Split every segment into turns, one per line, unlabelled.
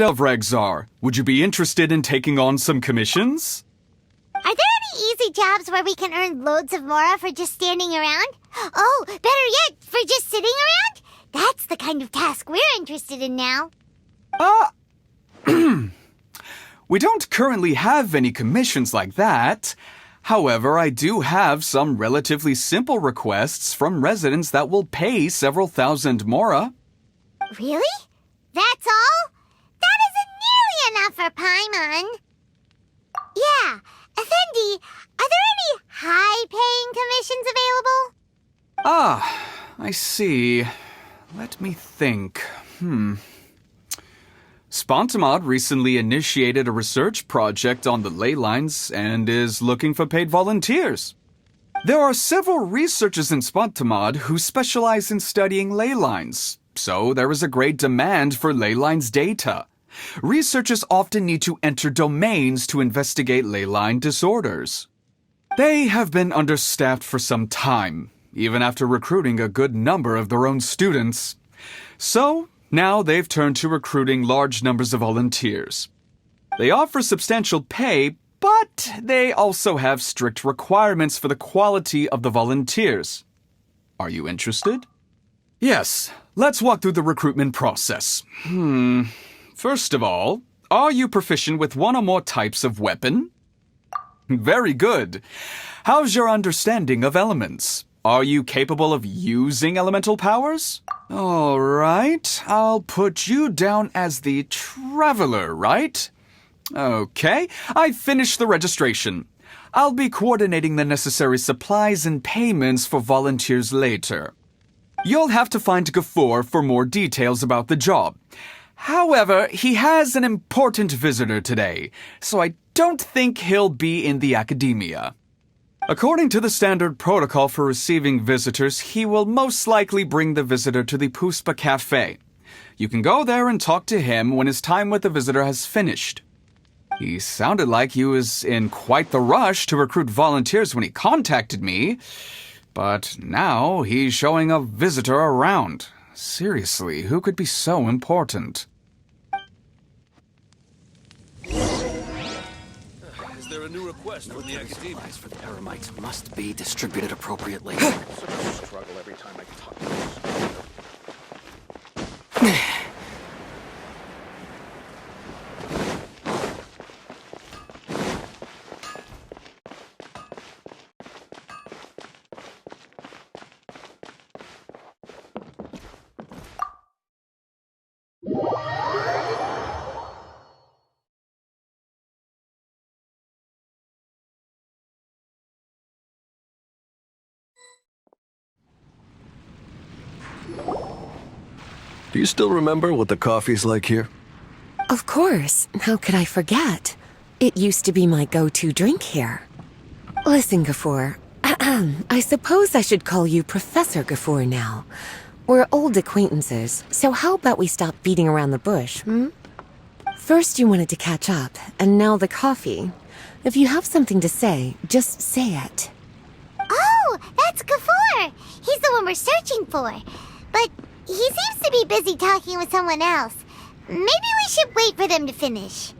of Rexar. Would you be interested in taking on some commissions?
Are there any easy jobs where we can earn loads of mora for just standing around? Oh, better yet, for just sitting around? That's the kind of task we're interested in now.
We don't currently have any commissions like that. However, I do have some relatively simple requests from residents that will pay several thousand mora.
Really? That's all? That isn't nearly enough for Paimon. Yeah, Effendi, are there any high-paying commissions available?
I see. Let me think. Spontamod recently initiated a research project on the ley lines and is looking for paid volunteers. There are several researchers in Spontamod who specialize in studying ley lines, so there is a great demand for ley lines data. Researchers often need to enter domains to investigate ley line disorders. They have been understaffed for some time, even after recruiting a good number of their own students. So, now they've turned to recruiting large numbers of volunteers. They offer substantial pay, but they also have strict requirements for the quality of the volunteers. Are you interested? Yes, let's walk through the recruitment process. First of all, are you proficient with one or more types of weapon? Very good. How's your understanding of elements? Are you capable of using elemental powers? All right, I'll put you down as the Traveler, right? Okay, I've finished the registration. I'll be coordinating the necessary supplies and payments for volunteers later. You'll have to find Gafoor for more details about the job. However, he has an important visitor today, so I don't think he'll be in the academia. According to the standard protocol for receiving visitors, he will most likely bring the visitor to the Puspa Cafe. You can go there and talk to him when his time with the visitor has finished. He sounded like he was in quite the rush to recruit volunteers when he contacted me, but now he's showing a visitor around. Seriously, who could be so important?
Is there a new request from the academy?
Supplies for the Eremites must be distributed appropriately.
Such a struggle every time I talk to this.
Do you still remember what the coffee's like here?
Of course. How could I forget? It used to be my go-to drink here. Listen, Gafoor. I suppose I should call you Professor Gafoor now. We're old acquaintances, so how about we stop beating around the bush, First you wanted to catch up, and now the coffee. If you have something to say, just say it.
Oh, that's Gafoor! He's the one we're searching for. But he seems to be busy talking with someone else. Maybe we should wait for them to finish.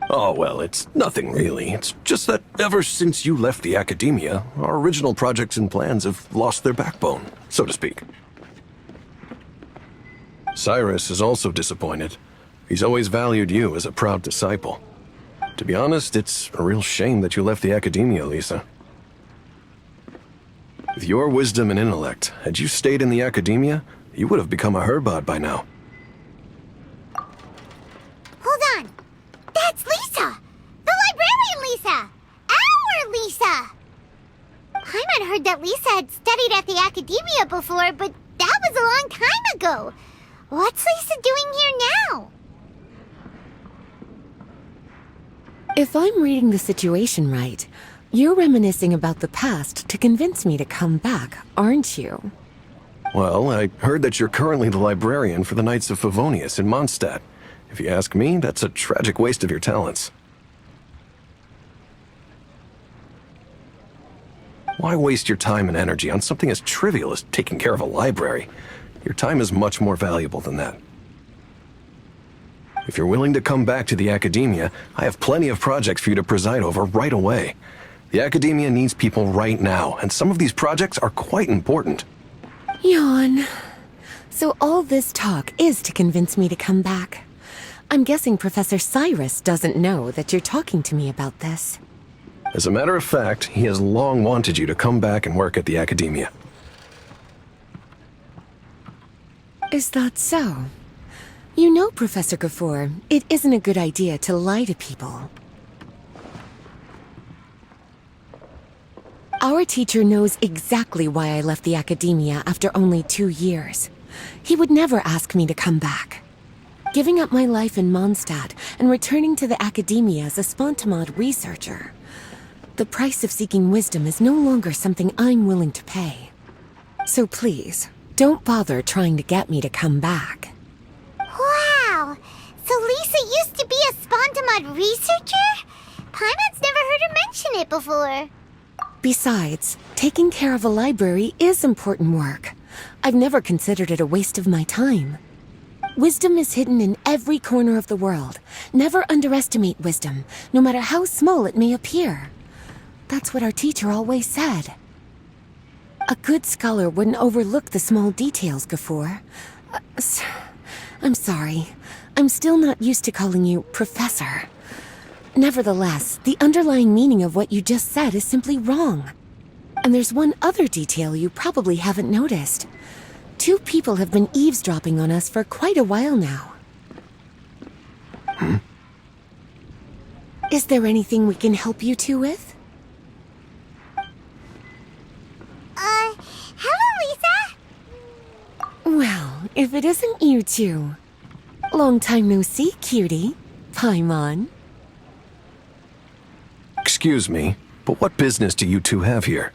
Oh, well, it's nothing really. It's just that ever since you left the academia, our original projects and plans have lost their backbone, so to speak. Cyrus is also disappointed. He's always valued you as a proud disciple. To be honest, it's a real shame that you left the academia, Lisa. With your wisdom and intellect, had you stayed in the academia, you would have become a Herbad by now.
Hold on. That's Lisa! The librarian Lisa! Our Lisa! Paimon heard that Lisa had studied at the academia before, but that was a long time ago. What's Lisa doing here now?
If I'm reading the situation right, you're reminiscing about the past to convince me to come back, aren't you?
Well, I heard that you're currently the librarian for the Knights of Favonius in Mondstadt. If you ask me, that's a tragic waste of your talents. Why waste your time and energy on something as trivial as taking care of a library? Your time is much more valuable than that. If you're willing to come back to the Academia, I have plenty of projects for you to preside over right away. The Academia needs people right now, and some of these projects are quite important.
Yawn. So all this talk is to convince me to come back. I'm guessing Professor Cyrus doesn't know that you're talking to me about this.
As a matter of fact, he has long wanted you to come back and work at the Academia.
Is that so? You know, Professor Gafoor, it isn't a good idea to lie to people. Our teacher knows exactly why I left the Academia after only 2 years. He would never ask me to come back. Giving up my life in Mondstadt and returning to the Academia as a Spontamod researcher. The price of seeking wisdom is no longer something I'm willing to pay. So please, don't bother trying to get me to come back.
Wow! So Lisa used to be a Spontamod researcher? Paimon's never heard her mention it before.
Besides, taking care of a library is important work. I've never considered it a waste of my time. Wisdom is hidden in every corner of the world. Never underestimate wisdom, no matter how small it may appear. That's what our teacher always said. A good scholar wouldn't overlook the small details, Gafoor. I'm sorry. I'm still not used to calling you Professor. Nevertheless, the underlying meaning of what you just said is simply wrong. And there's one other detail you probably haven't noticed. 2 people have been eavesdropping on us for quite a while now. Is there anything we can help you two with?
Hello, Lisa?
Well, if it isn't you two. Long time no see, cutie. Paimon.
Excuse me, but what business do you two have here?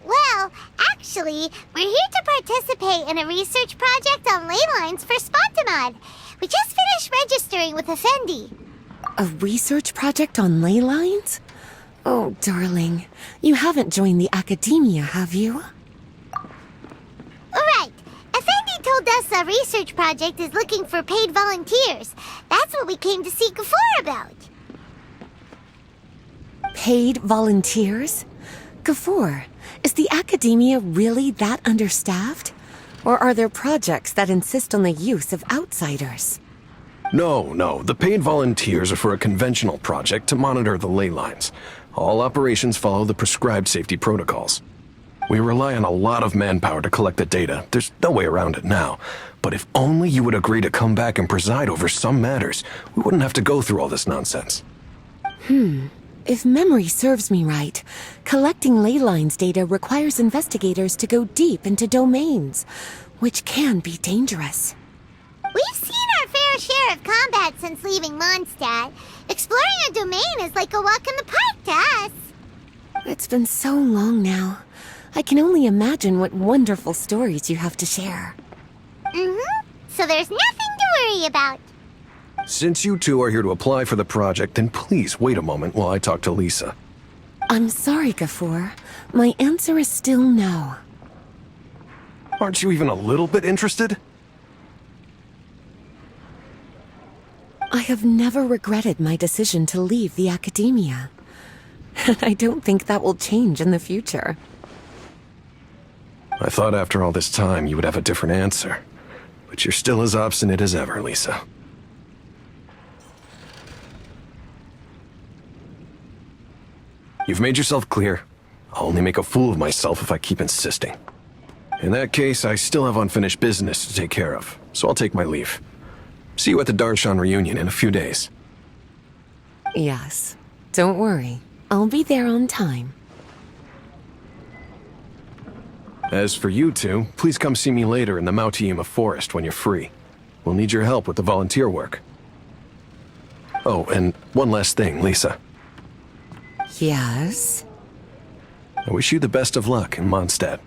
Well, actually, we're here to participate in a research project on ley lines for Spontamod. We just finished registering with Effendi.
A research project on ley lines? Oh, darling. You haven't joined the Academia, have you?
Right. Effendi told us a research project is looking for paid volunteers. That's what we came to see Gafoor about.
Paid volunteers? Gafoor, is the Academia really that understaffed? Or are there projects that insist on the use of outsiders?
No. The paid volunteers are for a conventional project to monitor the ley lines. All operations follow the prescribed safety protocols. We rely on a lot of manpower to collect the data. There's no way around it now. But if only you would agree to come back and preside over some matters, we wouldn't have to go through all this nonsense.
If memory serves me right, collecting ley lines data requires investigators to go deep into domains, which can be dangerous.
We've seen our fair share of combat since leaving Mondstadt. Exploring a domain is like a walk in the park to us.
It's been so long now. I can only imagine what wonderful stories you have to share.
So there's nothing to worry about.
Since you two are here to apply for the project, then please wait a moment while I talk to Lisa.
I'm sorry, Gafoor. My answer is still no.
Aren't you even a little bit interested?
I have never regretted my decision to leave the Academia. And I don't think that will change in the future.
I thought after all this time you would have a different answer. But you're still as obstinate as ever, Lisa. You've made yourself clear. I'll only make a fool of myself if I keep insisting. In that case, I still have unfinished business to take care of, so I'll take my leave. See you at the Darshan reunion in a few days.
Yes. Don't worry. I'll be there on time.
As for you two, please come see me later in the Mautiima forest when you're free. We'll need your help with the volunteer work. Oh, and one last thing, Lisa.
Yes?
I wish you the best of luck in Mondstadt.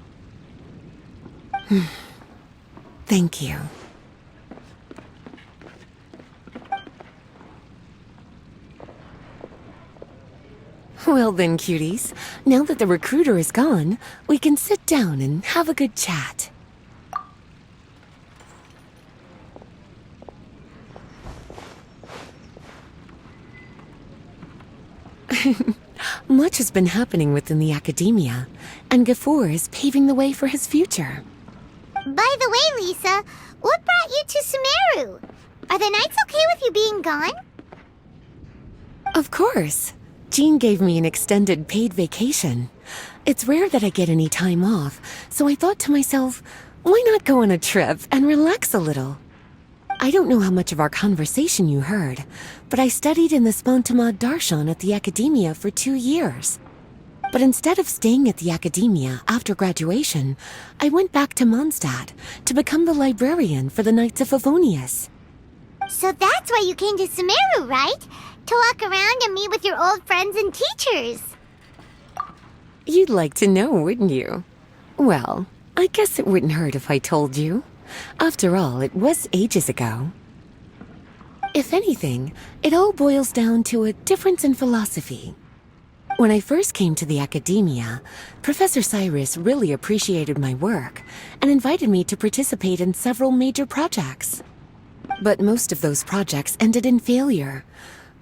Thank you. Well then, cuties. Now that the recruiter is gone, we can sit down and have a good chat. Much has been happening within the academia, and Gafoor is paving the way for his future.
By the way, Lisa, what brought you to Sumeru? Are the Knights okay with you being gone?
Of course. Jean gave me an extended paid vacation. It's rare that I get any time off, so I thought to myself, why not go on a trip and relax a little? I don't know how much of our conversation you heard, but I studied in the Spontamad Darshan at the Academia for 2 years. But instead of staying at the Academia after graduation, I went back to Mondstadt to become the librarian for the Knights of Favonius.
So that's why you came to Sumeru, right? To walk around and meet with your old friends and teachers.
You'd like to know, wouldn't you? Well, I guess it wouldn't hurt if I told you. After all, it was ages ago. If anything, it all boils down to a difference in philosophy. When I first came to the Academia, Professor Cyrus really appreciated my work and invited me to participate in several major projects. But most of those projects ended in failure.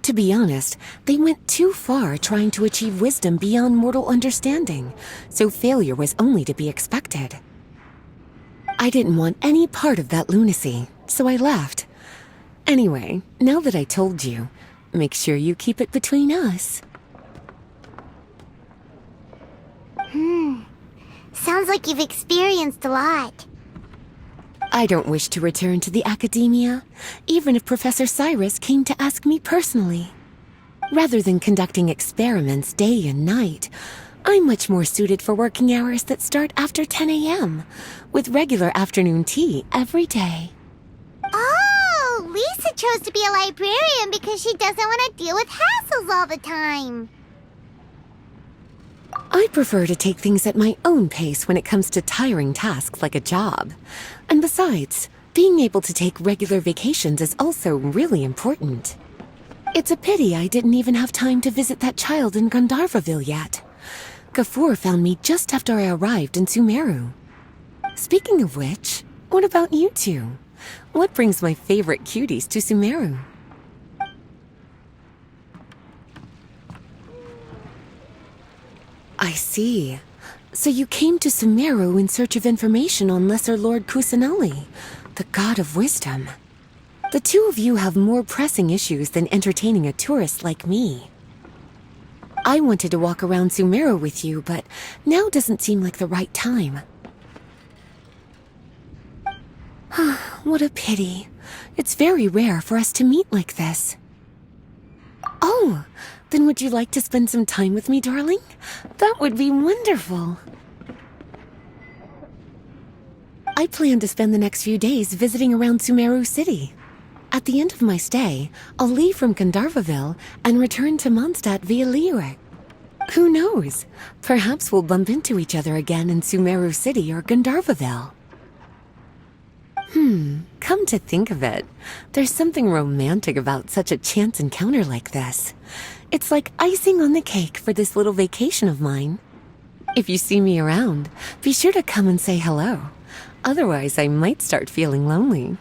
To be honest, they went too far trying to achieve wisdom beyond mortal understanding, so failure was only to be expected. I didn't want any part of that lunacy, so I left. Anyway, now that I told you, make sure you keep it between us.
Sounds like you've experienced a lot.
I don't wish to return to the Academia, even if Professor Cyrus came to ask me personally. Rather than conducting experiments day and night, I'm much more suited for working hours that start after 10 a.m., with regular afternoon tea every day.
Oh, Lisa chose to be a librarian because she doesn't want to deal with hassles all the time.
I prefer to take things at my own pace when it comes to tiring tasks like a job. And besides, being able to take regular vacations is also really important. It's a pity I didn't even have time to visit that child in Gandharvaville yet. Gafoor found me just after I arrived in Sumeru. Speaking of which, what about you two? What brings my favorite cuties to Sumeru? I see. So you came to Sumeru in search of information on Lesser Lord Kusanali, the god of wisdom. The two of you have more pressing issues than entertaining a tourist like me. I wanted to walk around Sumeru with you, but now doesn't seem like the right time. What a pity. It's very rare for us to meet like this. Oh, then would you like to spend some time with me, darling? That would be wonderful. I plan to spend the next few days visiting around Sumeru City. At the end of my stay, I'll leave from Gandharvaville and return to Mondstadt via Liyue. Who knows? Perhaps we'll bump into each other again in Sumeru City or Gandharvaville. Come to think of it, there's something romantic about such a chance encounter like this. It's like icing on the cake for this little vacation of mine. If you see me around, be sure to come and say hello. Otherwise, I might start feeling lonely.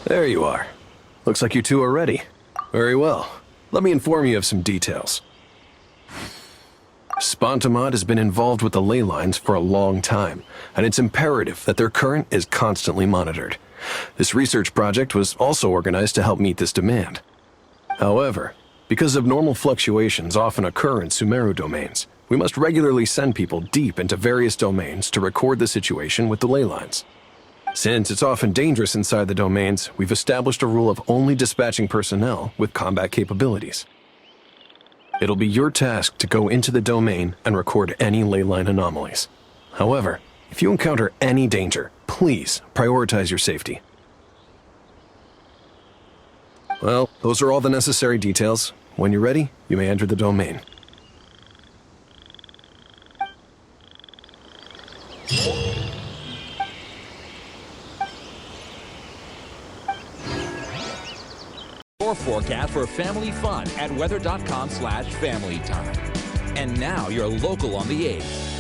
There you are. Looks like you two are ready. Very well. Let me inform you of some details. Spontamod has been involved with the ley lines for a long time, and it's imperative that their current is constantly monitored. This research project was also organized to help meet this demand. However, because abnormal fluctuations often occur in Sumeru domains, we must regularly send people deep into various domains to record the situation with the ley lines. Since it's often dangerous inside the domains, we've established a rule of only dispatching personnel with combat capabilities. It'll be your task to go into the domain and record any ley line anomalies. However, if you encounter any danger, please prioritize your safety. Well, those are all the necessary details. When you're ready, you may enter the domain.
Your forecast for family fun at weather.com/familytime. And now you're local on the 8th.